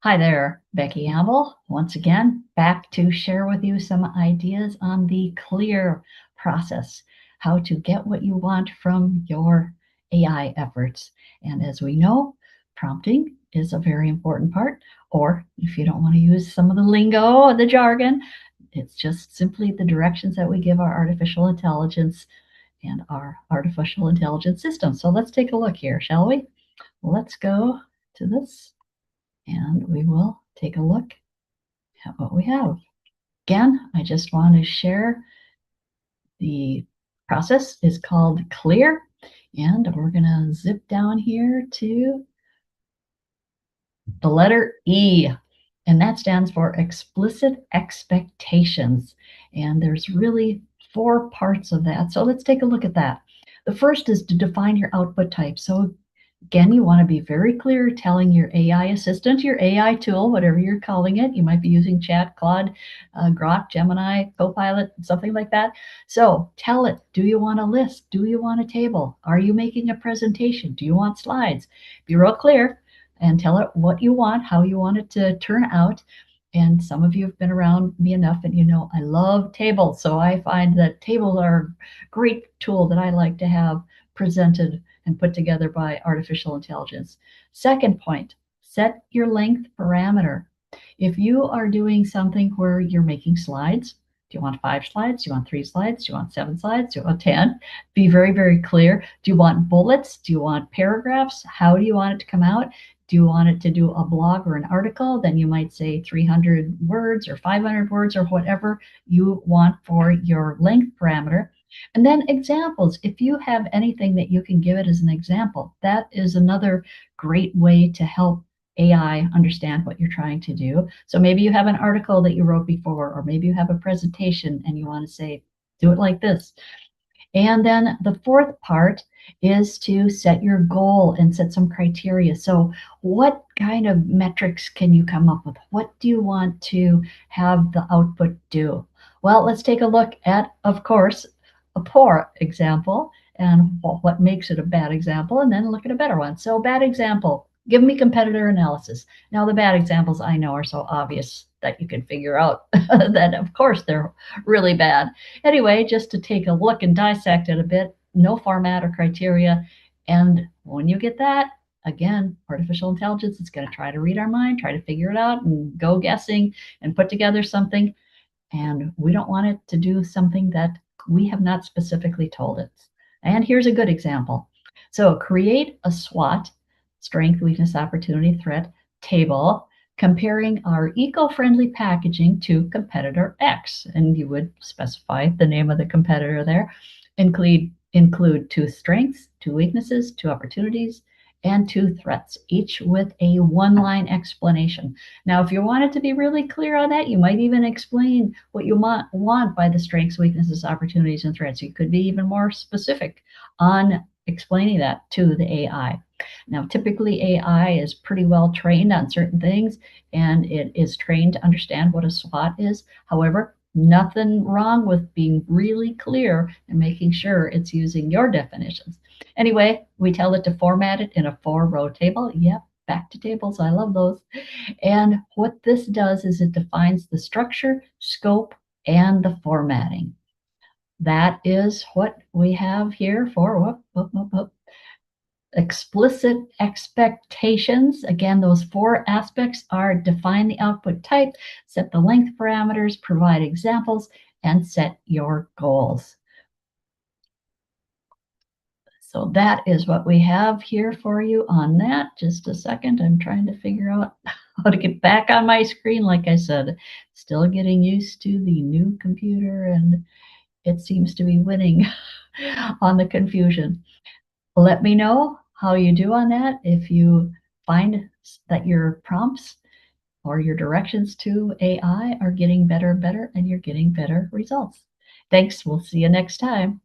Hi there, Becky Amble. Once again, back to share with you some ideas on the clear process, how to get what you want from your AI efforts. And as we know, prompting is a very important part, or if you don't want to use some of the lingo or the jargon, it's just simply the directions that we give our artificial intelligence and our artificial intelligence system. So let's take a look here, shall we? Let's go to this and we will take a look at what we have. Again, I just want to share the process is called clear, and we're going to zip down here to the letter E, and that stands for explicit expectations. And there's really 4 parts of that. So let's take a look at that. The first is to define your output type. So again, you want to be very clear telling your AI assistant, your AI tool, whatever you're calling it. You might be using Chat, Claude, Grok, Gemini, Copilot, something like that. So tell it, do you want a list? Do you want a table? Are you making a presentation? Do you want slides? Be real clear and tell it what you want, how you want it to turn out. And some of you have been around me enough and you know I love tables. So I find that tables are a great tool that I like to have presented and put together by artificial intelligence. Second point, set your length parameter. If you are doing something where you're making slides, do you want 5 slides? Do you want 3 slides? Do you want 7 slides? Do you want 10? Be very, very clear. Do you want bullets? Do you want paragraphs? How do you want it to come out? Do you want it to do a blog or an article? Then you might say 300 words or 500 words or whatever you want for your length parameter. And then examples. If you have anything that you can give it as an example, that is another great way to help AI understand what you're trying to do. So maybe you have an article that you wrote before, or maybe you have a presentation and you want to say, do it like this. And then the fourth part is to set your goal and set some criteria. So, what kind of metrics can you come up with? What do you want to have the output do? Well, let's take a look at, of course, a poor example and what makes it a bad example, and then look at a better one. So, bad example, give me competitor analysis. Now, the bad examples I know are so obvious that you can figure out that, of course, they're really bad. Anyway, just to take a look and dissect it a bit, no format or criteria. And when you get that, again, artificial intelligence is going to try to read our mind, try to figure it out, and go guessing and put together something. And we don't want it to do something that we have not specifically told it. And here's a good example. So create a SWOT, strength, weakness, opportunity, threat table, comparing our eco-friendly packaging to competitor X. And you would specify the name of the competitor there. Include 2 strengths, 2 weaknesses, 2 opportunities, and 2 threats, each with a 1-line explanation. Now, if you wanted to be really clear on that, you might even explain what you want by the strengths, weaknesses, opportunities, and threats. You could be even more specific on explaining that to the AI. Now, typically AI is pretty well trained on certain things, and it is trained to understand what a SWOT is. However, nothing wrong with being really clear and making sure it's using your definitions. Anyway, we tell it to format it in a 4-row table. Yep, back to tables. I love those. And what this does is it defines the structure, scope, and the formatting. That is what we have here for explicit expectations. Again, those 4 aspects are define the output type, set the length parameters, provide examples, and set your goals. So that is what we have here for you on that. Just a second, I'm trying to figure out how to get back on my screen. Like I said, still getting used to the new computer, and it seems to be winning on the confusion. Let me know how you do on that. If you find that your prompts or your directions to AI are getting better and better and you're getting better results. Thanks. We'll see you next time.